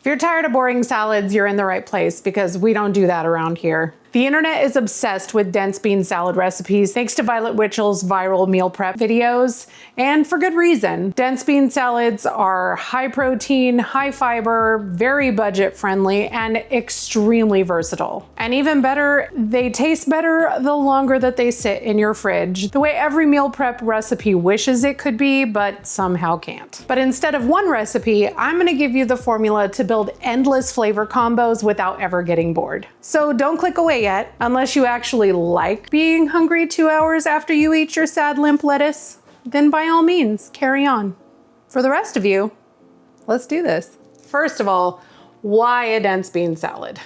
If you're tired of boring salads, you're in the right place because we don't do that around here. The internet is obsessed with dense bean salad recipes thanks to Violet Witchell's viral meal prep videos, and for good reason. Dense bean salads are high protein, high fiber, very budget friendly, and extremely versatile. And even better, they taste better the longer that they sit in your fridge, the way every meal prep recipe wishes it could be, but somehow can't. But instead of one recipe, I'm gonna give you the formula to build endless flavor combos without ever getting bored. So don't click away yet, unless you actually like being hungry 2 hours after you eat your sad limp lettuce, then by all means, carry on. For the rest of you, let's do this. First of all, why a dense bean salad?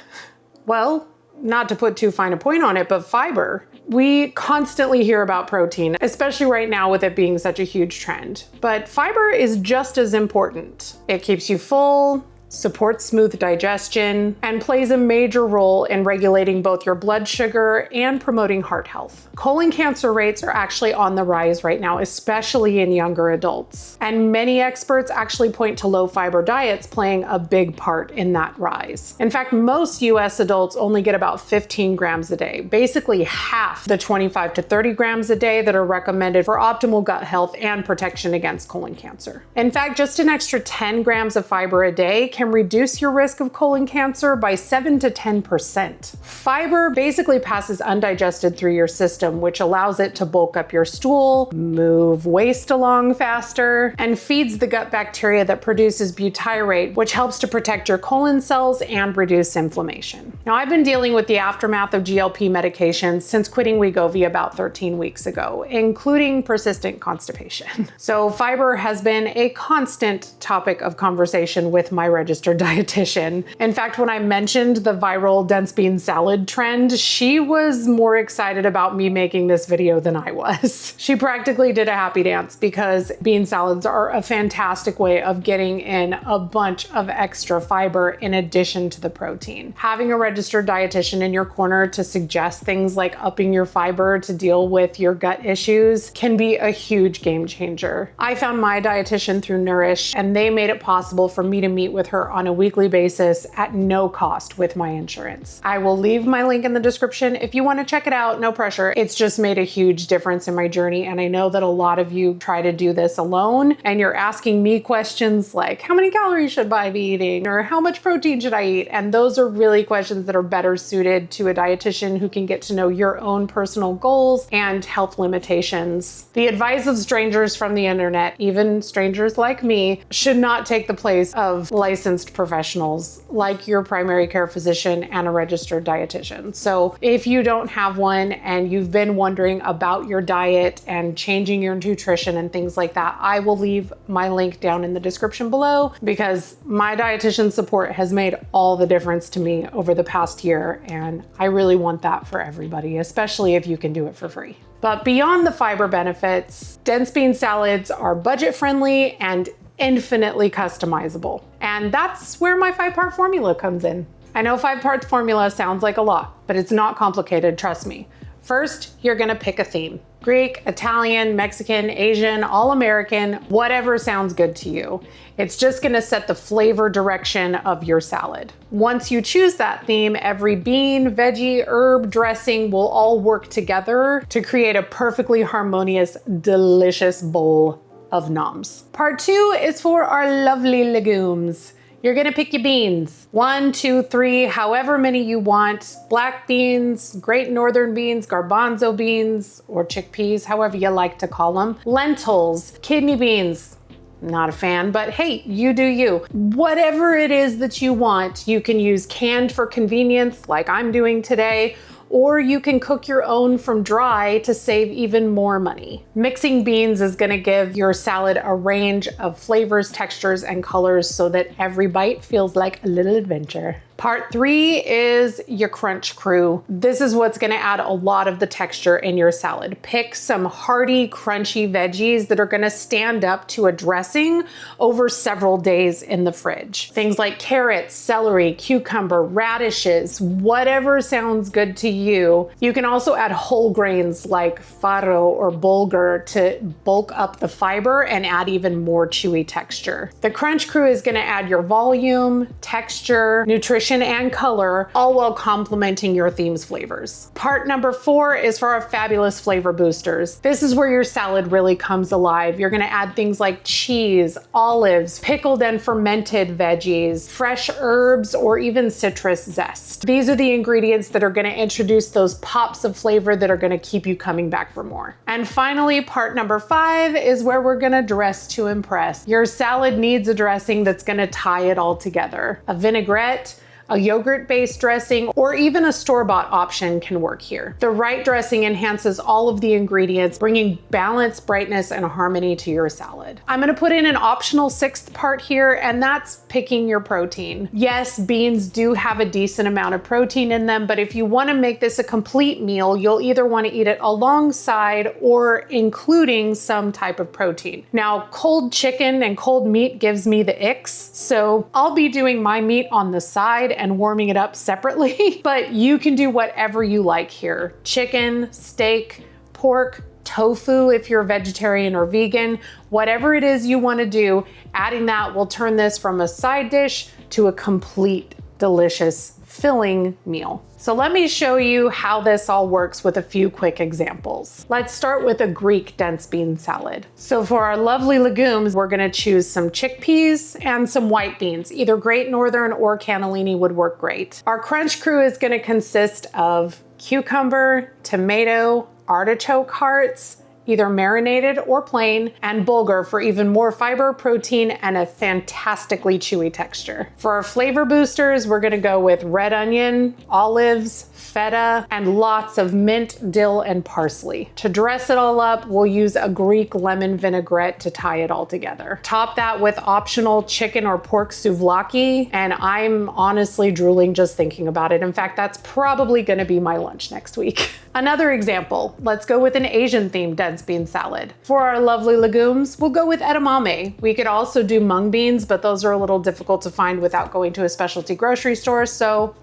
Well, not to put too fine a point on it, but fiber. We constantly hear about protein, especially right now with it being such a huge trend. But fiber is just as important. It keeps you full, supports smooth digestion, and plays a major role in regulating both your blood sugar and promoting heart health. Colon cancer rates are actually on the rise right now, especially in younger adults. And many experts actually point to low fiber diets playing a big part in that rise. In fact, most US adults only get about 15 grams a day, basically half the 25 to 30 grams a day that are recommended for optimal gut health and protection against colon cancer. In fact, just an extra 10 grams of fiber a day can reduce your risk of colon cancer by 7 to 10%. Fiber basically passes undigested through your system, which allows it to bulk up your stool, move waste along faster, and feeds the gut bacteria that produces butyrate, which helps to protect your colon cells and reduce inflammation. Now, I've been dealing with the aftermath of GLP medications since quitting Wegovy about 13 weeks ago, including persistent constipation. So fiber has been a constant topic of conversation with my registered dietitian. In fact, when I mentioned the viral dense bean salad trend, she was more excited about me making this video than I was. She practically did a happy dance because bean salads are a fantastic way of getting in a bunch of extra fiber in addition to the protein. Having a registered dietitian in your corner to suggest things like upping your fiber to deal with your gut issues can be a huge game changer. I found my dietitian through Nourish, and they made it possible for me to meet with her on a weekly basis at no cost with my insurance. I will leave my link in the description if you want to check it out, no pressure. It's just made a huge difference in my journey, and I know that a lot of you try to do this alone, and you're asking me questions like, how many calories should I be eating? Or how much protein should I eat? And those are really questions that are better suited to a dietitian who can get to know your own personal goals and health limitations. The advice of strangers from the internet, even strangers like me, should not take the place of licensed professionals like your primary care physician and a registered dietitian. So if you don't have one and you've been wondering about your diet and changing your nutrition and things like that, I will leave my link down in the description below because my dietitian support has made all the difference to me over the past year, and I really want that for everybody, especially if you can do it for free. But beyond the fiber benefits, dense bean salads are budget friendly and infinitely customizable. And that's where my 5-part formula comes in. I know 5-part formula sounds like a lot, but it's not complicated, trust me. First, you're gonna pick a theme. Greek, Italian, Mexican, Asian, all American, whatever sounds good to you. It's just gonna set the flavor direction of your salad. Once you choose that theme, every bean, veggie, herb, dressing will all work together to create a perfectly harmonious, delicious bowl of noms. Part 2 is for our lovely legumes. You're gonna pick your beans. 1, 2, 3, however many you want. Black beans, great northern beans, garbanzo beans, or chickpeas, however you like to call them. Lentils, kidney beans. Not a fan, but hey, you do you. Whatever it is that you want, you can use canned for convenience like I'm doing today, or you can cook your own from dry to save even more money. Mixing beans is gonna give your salad a range of flavors, textures, and colors so that every bite feels like a little adventure. Part 3 is your crunch crew. This is what's gonna add a lot of the texture in your salad. Pick some hearty, crunchy veggies that are gonna stand up to a dressing over several days in the fridge. Things like carrots, celery, cucumber, radishes, whatever sounds good to you. You can also add whole grains like farro or bulgur to bulk up the fiber and add even more chewy texture. The crunch crew is gonna add your volume, texture, nutrition, and color, all while complementing your theme's flavors. Part number 4 is for our fabulous flavor boosters. This is where your salad really comes alive. You're gonna add things like cheese, olives, pickled and fermented veggies, fresh herbs, or even citrus zest. These are the ingredients that are gonna introduce those pops of flavor that are gonna keep you coming back for more. And finally, part number 5 is where we're gonna dress to impress. Your salad needs a dressing that's gonna tie it all together. A vinaigrette, a yogurt-based dressing, or even a store-bought option can work here. The right dressing enhances all of the ingredients, bringing balance, brightness, and harmony to your salad. I'm gonna put in an optional 6th part here, and that's picking your protein. Yes, beans do have a decent amount of protein in them, but if you wanna make this a complete meal, you'll either wanna eat it alongside or including some type of protein. Now, cold chicken and cold meat gives me the icks, so I'll be doing my meat on the side and warming it up separately, but you can do whatever you like here. Chicken, steak, pork, tofu if you're a vegetarian or vegan, whatever it is you want to do, adding that will turn this from a side dish to a complete, delicious, filling meal. So let me show you how this all works with a few quick examples. Let's start with a Greek dense bean salad. So for our lovely legumes, we're gonna choose some chickpeas and some white beans. Either Great Northern or cannellini would work great. Our crunch crew is gonna consist of cucumber, tomato, artichoke hearts, either marinated or plain, and bulgur for even more fiber, protein, and a fantastically chewy texture. For our flavor boosters, we're gonna go with red onion, olives, feta, and lots of mint, dill, and parsley. To dress it all up, we'll use a Greek lemon vinaigrette to tie it all together. Top that with optional chicken or pork souvlaki, and I'm honestly drooling just thinking about it. In fact, that's probably gonna be my lunch next week. Another example, let's go with an Asian themed dense bean salad. For our lovely legumes, we'll go with edamame. We could also do mung beans, but those are a little difficult to find without going to a specialty grocery store, so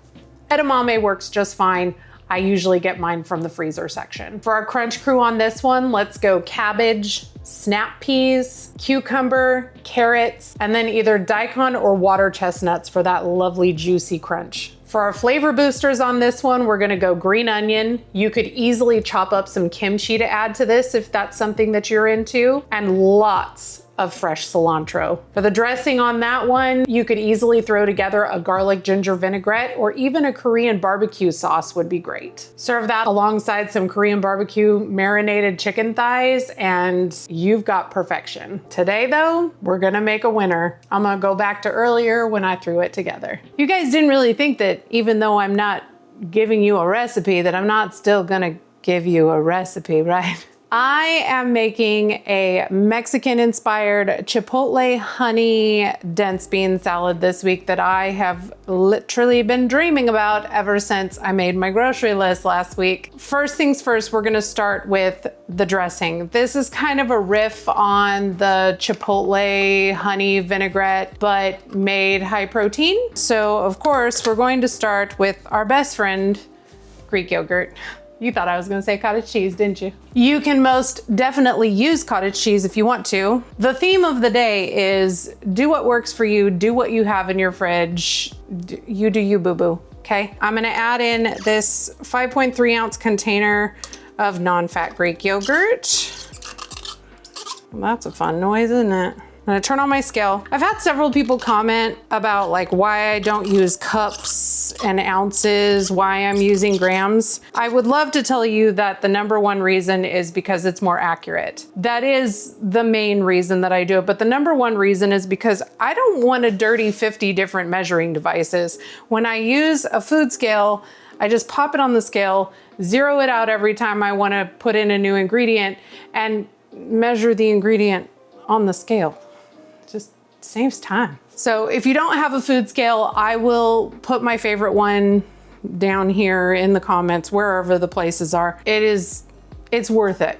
edamame works just fine. I usually get mine from the freezer section. For our crunch crew on this one, let's go cabbage, snap peas, cucumber, carrots, and then either daikon or water chestnuts for that lovely juicy crunch. For our flavor boosters on this one, we're gonna go green onion. You could easily chop up some kimchi to add to this if that's something that you're into, and lots of fresh cilantro. For the dressing on that one, you could easily throw together a garlic ginger vinaigrette or even a Korean barbecue sauce would be great. Serve that alongside some Korean barbecue marinated chicken thighs and you've got perfection. Today though, we're gonna make a winner. I'm gonna go back to earlier when I threw it together. You guys didn't really think that even though I'm not giving you a recipe, that I'm not still gonna give you a recipe, right? I am making a Mexican-inspired Chipotle honey dense bean salad this week that I have literally been dreaming about ever since I made my grocery list last week. First things first, we're gonna start with the dressing. This is kind of a riff on the Chipotle honey vinaigrette, but made high protein. So of course, we're going to start with our best friend, Greek yogurt. You thought I was gonna say cottage cheese, didn't you? You can most definitely use cottage cheese if you want to. The theme of the day is do what works for you, do what you have in your fridge. You do you, boo-boo, okay? I'm gonna add in this 5.3 ounce container of non-fat Greek yogurt. Well, that's a fun noise, isn't it? I'm gonna turn on my scale. I've had several people comment about like why I don't use cups and ounces, why I'm using grams. I would love to tell you that the number one reason is because it's more accurate. That is the main reason that I do it, but the number one reason is because I don't want to dirty 50 different measuring devices. When I use a food scale, I just pop it on the scale, zero it out every time I wanna put in a new ingredient, and measure the ingredient on the scale. Just saves time. So if you don't have a food scale, I will put my favorite one down here in the comments, wherever the places are. It's worth it.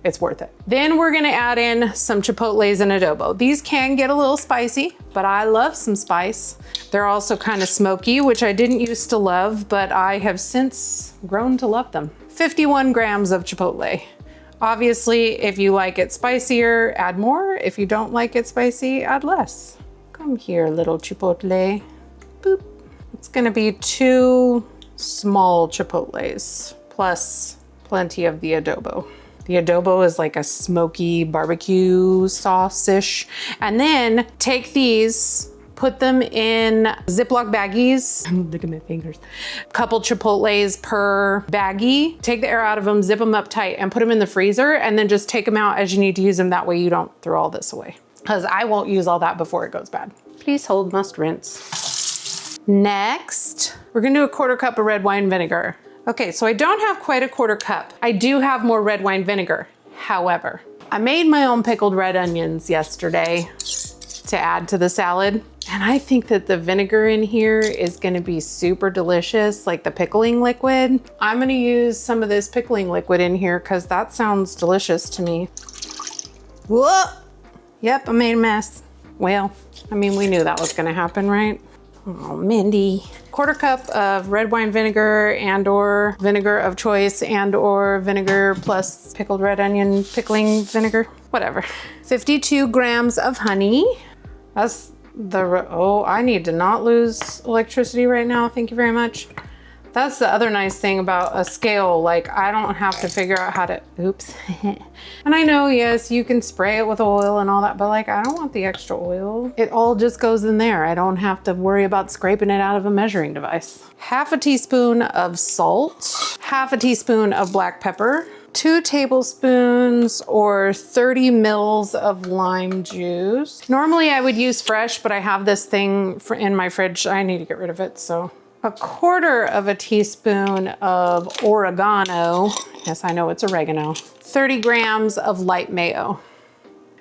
It's worth it. Then we're gonna add in some chipotles and adobo. These can get a little spicy, but I love some spice. They're also kind of smoky, which I didn't used to love, but I have since grown to love them. 51 grams of chipotle. Obviously, if you like it spicier, add more. If you don't like it spicy, add less. Come here, little chipotle. Boop. It's gonna be 2 small chipotles, plus plenty of the adobo. The adobo is like a smoky barbecue sauce-ish. And then take these, put them in Ziploc baggies. Look at my fingers. Couple chipotles per baggie. Take the air out of them, zip them up tight, and put them in the freezer, and then just take them out as you need to use them. That way you don't throw all this away, because I won't use all that before it goes bad. Please hold, must rinse. Next, we're gonna do a 1/4 cup of red wine vinegar. Okay, so I don't have quite a 1/4 cup. I do have more red wine vinegar. However, I made my own pickled red onions yesterday to add to the salad. And I think that the vinegar in here is gonna be super delicious, like the pickling liquid. I'm gonna use some of this pickling liquid in here because that sounds delicious to me. Whoa! Yep, I made a mess. Well, I mean, we knew that was gonna happen, right? Oh, Mindy. 1/4 cup of red wine vinegar and or vinegar of choice and or vinegar plus pickled red onion pickling vinegar, whatever. 52 grams of honey. That's oh, I need to not lose electricity right now. Thank you very much. That's the other nice thing about a scale. Like, I don't have to figure out how to, oops. And I know, yes, you can spray it with oil and all that, but like, I don't want the extra oil. It all just goes in there. I don't have to worry about scraping it out of a measuring device. 1/2 teaspoon of salt, 1/2 teaspoon of black pepper, 2 tablespoons or 30 mils of lime juice. Normally I would use fresh, but I have this thing in my fridge. I need to get rid of it, so. 1/4 teaspoon of oregano. Yes, I know it's oregano. 30 grams of light mayo.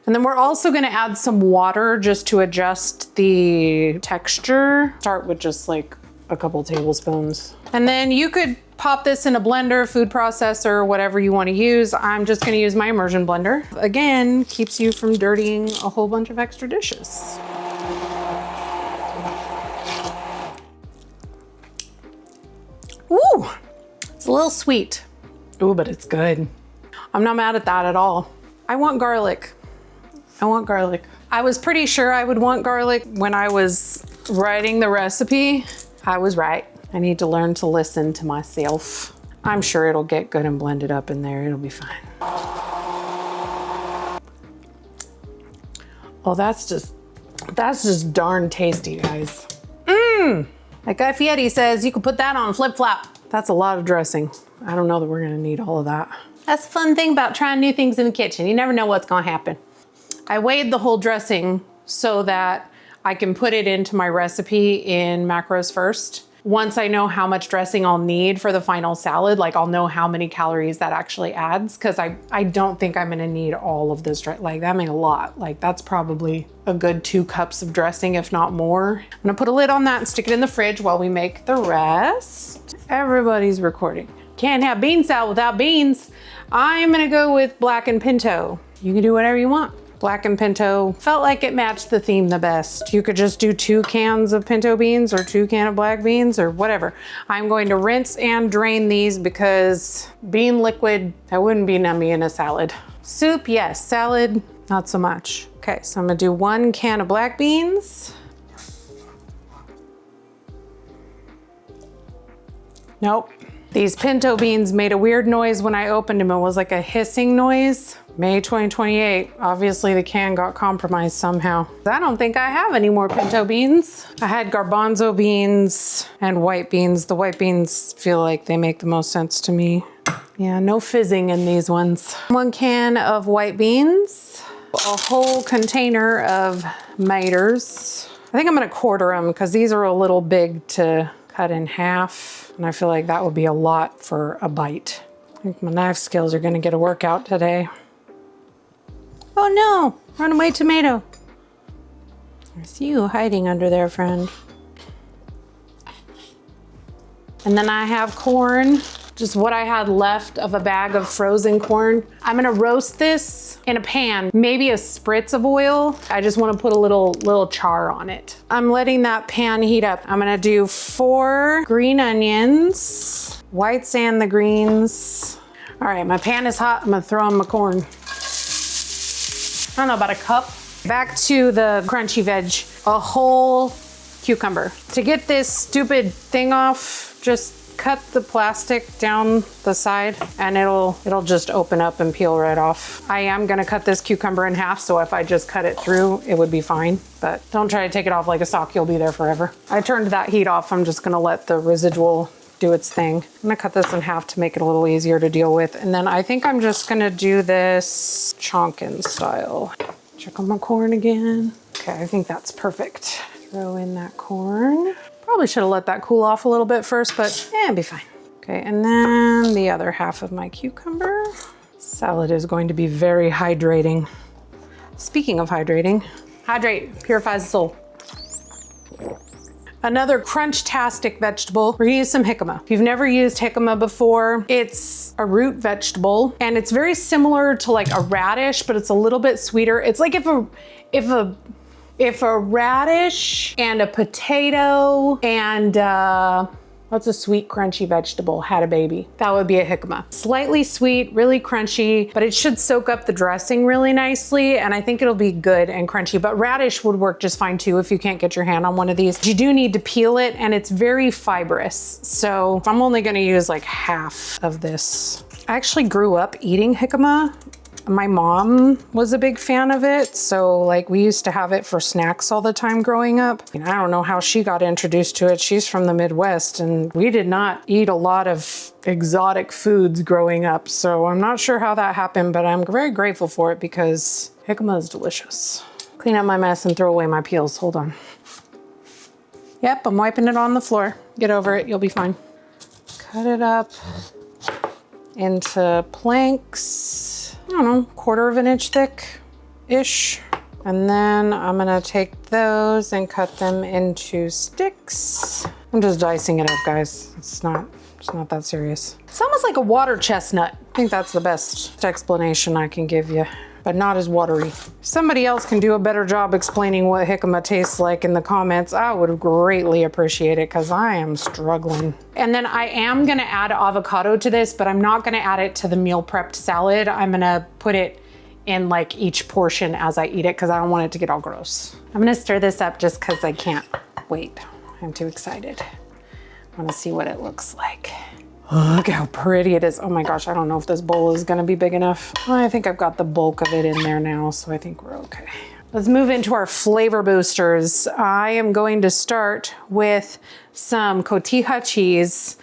And then we're also gonna add some water just to adjust the texture. Start with just like a couple tablespoons. And then you could pop this in a blender, food processor, whatever you wanna use. I'm just gonna use my immersion blender. Again, keeps you from dirtying a whole bunch of extra dishes. Ooh, it's a little sweet. Ooh, but it's good. I'm not mad at that at all. I want garlic. I want garlic. I was pretty sure I would want garlic when I was writing the recipe. I was right. I need to learn to listen to myself. I'm sure it'll get good and blended up in there. It'll be fine. Oh, that's just darn tasty, guys. Mmm. Like Guy Fieri says, you can put that on flip-flop. That's a lot of dressing. I don't know that we're gonna need all of that. That's the fun thing about trying new things in the kitchen. You never know what's gonna happen. I weighed the whole dressing so that I can put it into my recipe in macros first. Once I know how much dressing I'll need for the final salad, like I'll know how many calories that actually adds, because I don't think I'm gonna need all of this, like that made a lot. Like that's probably a good 2 cups of dressing, if not more. I'm gonna put a lid on that and stick it in the fridge while we make the rest. Everybody's recording. Can't have bean salad without beans. I'm gonna go with black and pinto. You can do whatever you want. Black and pinto felt like it matched the theme the best. You could just do 2 cans of pinto beans or 2 cans of black beans or whatever. I'm going to rinse and drain these because bean liquid, that wouldn't be nummy in a salad. Soup, yes. Salad, not so much. Okay, so I'm gonna do 1 can of black beans. Nope. These pinto beans made a weird noise when I opened them. It was like a hissing noise. May 2028, obviously the can got compromised somehow. I don't think I have any more pinto beans. I had garbanzo beans and white beans. The white beans feel like they make the most sense to me. Yeah, no fizzing in these ones. 1 can of white beans, a whole container of maters. I think I'm gonna quarter them because these are a little big to cut in half. And I feel like that would be a lot for a bite. I think my knife skills are gonna get a workout today. Oh no, runaway tomato. I see you hiding under there, friend. And then I have corn, just what I had left of a bag of frozen corn. I'm gonna roast this in a pan, maybe a spritz of oil. I just wanna put a little char on it. I'm letting that pan heat up. I'm gonna do 4 green onions, whites and the greens. All right, my pan is hot. I'm gonna throw in my corn. I don't know, about a cup. Back to the crunchy veg, a whole cucumber. To get this stupid thing off, just cut the plastic down the side and it'll just open up and peel right off. I am gonna cut this cucumber in half, so if I just cut it through, it would be fine. But don't try to take it off like a sock, you'll be there forever. I turned that heat off. I'm just gonna let the residual do its thing. I'm gonna cut this in half to make it a little easier to deal with. And then I think I'm just gonna do this chonkin style. Check on my corn again. Okay, I think that's perfect. Throw in that corn. Probably should have let that cool off a little bit first, but it'll be fine. Okay, and then the other half of my cucumber. Salad is going to be very hydrating. Speaking of hydrating, hydrate, purifies the soul. Another crunch-tastic vegetable, we're gonna use some jicama. If you've never used jicama before, it's a root vegetable and it's very similar to like a radish, but it's a little bit sweeter. It's like if a radish and a potato and what's a sweet crunchy vegetable had a baby, that would be a jicama. Slightly sweet, really crunchy, but it should soak up the dressing really nicely, and I think it'll be good and crunchy. But radish would work just fine too if you can't get your hand on one of these. You do need to peel it, and it's very fibrous, so I'm only gonna use like half of this. I actually grew up eating jicama. My mom was a big fan of it, so like we used to have it for snacks all the time growing up. And I don't know how she got introduced to it. She's from the Midwest and we did not eat a lot of exotic foods growing up, so I'm not sure how that happened, but I'm very grateful for it because jicama is delicious. Clean up my mess and throw away my peels. Hold on. Yep, I'm wiping it on the floor. Get over it, you'll be fine. Cut it up into planks. I don't know, 1/4 of an inch thick-ish. And then I'm gonna take those and cut them into sticks. I'm just dicing it up, guys. It's not that serious. It's almost like a water chestnut. I think that's the best explanation I can give you, but not as watery. If somebody else can do a better job explaining what jicama tastes like in the comments, I would greatly appreciate it because I am struggling. And then I am gonna add avocado to this, but I'm not gonna add it to the meal prepped salad. I'm gonna put it in like each portion as I eat it because I don't want it to get all gross. I'm gonna stir this up just because I can't wait. I'm too excited. I wanna see what it looks like. Look how pretty it is. Oh my gosh, I don't know if this bowl is gonna be big enough. I think I've got the bulk of it in there now, so I think we're okay. Let's move into our flavor boosters. I am going to start with some cotija cheese.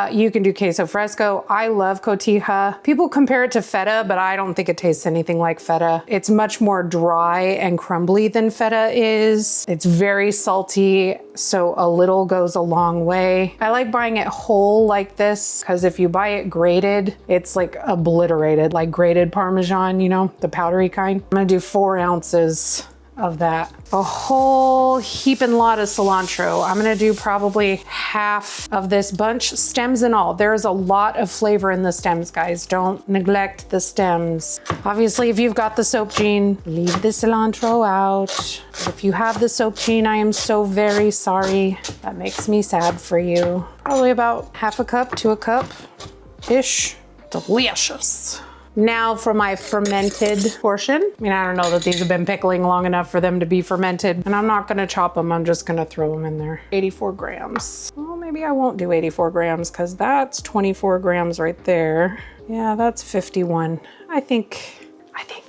You can do queso fresco. I love cotija. People compare it to feta, but I don't think it tastes anything like feta. It's much more dry and crumbly than feta is. It's very salty, so a little goes a long way. I like buying it whole like this, because if you buy it grated, it's like obliterated, like grated Parmesan, you know, the powdery kind. I'm gonna do 4 ounces of that. A whole heaping lot of cilantro. I'm gonna do probably half of this bunch, stems and all. There's a lot of flavor in the stems, guys. Don't neglect the stems. Obviously, if you've got the soap gene, leave the cilantro out. If you have the soap gene, I am so very sorry. That makes me sad for you. Probably about 1/2 cup to a cup-ish. Delicious. Now for my fermented portion. I mean, I don't know that these have been pickling long enough for them to be fermented, and I'm not gonna chop them, I'm just gonna throw them in there. 84 grams. Well, maybe I won't do 84 grams because that's 24 grams right there. Yeah, that's 51. I think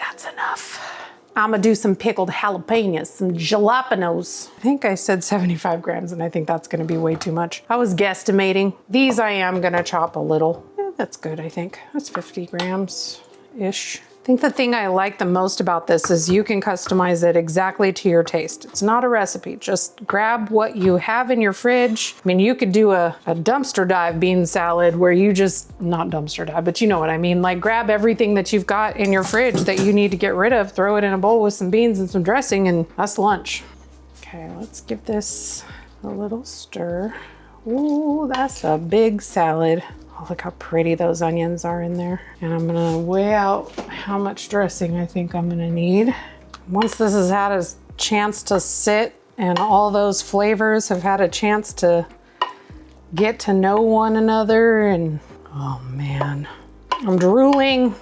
that's enough. I'm gonna do some pickled jalapenos, some jalapenos. I think I said 75 grams and I think that's gonna be way too much. I was guesstimating. These I am gonna chop a little. That's good, I think. That's 50 grams-ish. I think the thing I like the most about this is you can customize it exactly to your taste. It's not a recipe. Just grab what you have in your fridge. I mean, you could do a dumpster dive bean salad where you just, not dumpster dive, but you know what I mean. Like grab everything that you've got in your fridge that you need to get rid of, throw it in a bowl with some beans and some dressing, and that's lunch. Okay, let's give this a little stir. Ooh, that's a big salad. Oh, look how pretty those onions are in there. And I'm gonna weigh out how much dressing I think I'm gonna need. Once this has had a chance to sit and all those flavors have had a chance to get to know one another, and oh man, I'm drooling.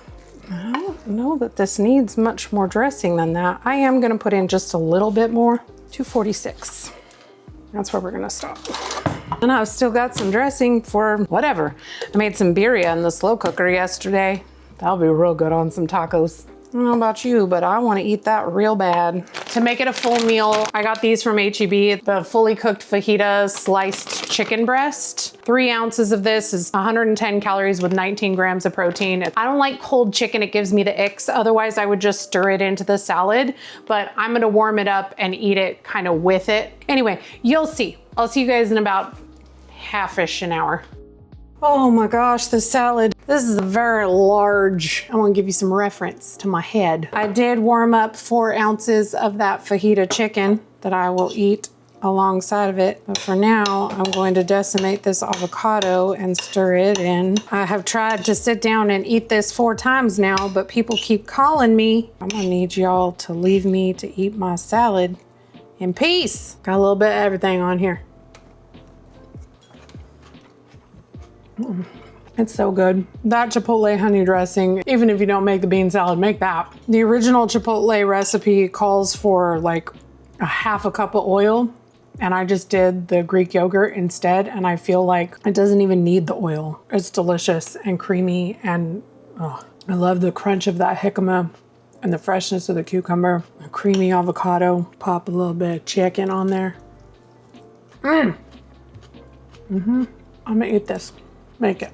I don't know that this needs much more dressing than that. I am gonna put in just a little bit more. 246. That's where we're gonna stop. And I've still got some dressing for whatever. I made some birria in the slow cooker yesterday. That'll be real good on some tacos. I don't know about you, but I want to eat that real bad. To make it a full meal, I got these from H-E-B, the fully cooked fajita sliced chicken breast. 3 ounces of this is 110 calories with 19 grams of protein. I don't like cold chicken, it gives me the icks. Otherwise, I would just stir it into the salad, but I'm gonna warm it up and eat it kind of with it. Anyway, you'll see. I'll see you guys in about half-ish an hour. Oh my gosh, the salad. This is a very large. I want to give you some reference to my head. I did warm up 4 ounces of that fajita chicken that I will eat alongside of it. But for now, I'm going to decimate this avocado and stir it in. I have tried to sit down and eat this 4 times now, but people keep calling me. I'm gonna need y'all to leave me to eat my salad in peace. Got a little bit of everything on here. It's so good. That Chipotle honey dressing, even if you don't make the bean salad, make that. The original Chipotle recipe calls for like a half a cup of oil, and I just did the Greek yogurt instead, and I feel like it doesn't even need the oil. It's delicious and creamy, and oh, I love the crunch of that jicama and the freshness of the cucumber, a creamy avocado. Pop a little bit of chicken on there. I'm gonna eat this. Make it.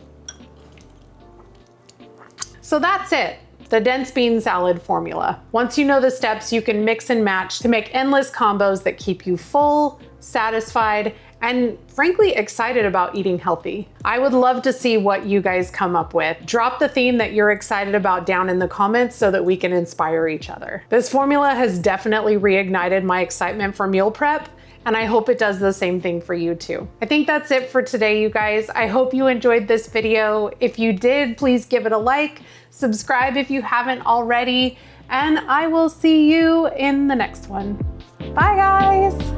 So that's it, the dense bean salad formula. Once you know the steps, you can mix and match to make endless combos that keep you full, satisfied, and frankly excited about eating healthy. I would love to see what you guys come up with. Drop the theme that you're excited about down in the comments so that we can inspire each other. This formula has definitely reignited my excitement for meal prep, and I hope it does the same thing for you too. I think that's it for today, you guys. I hope you enjoyed this video. If you did, please give it a like, subscribe if you haven't already, and I will see you in the next one. Bye guys.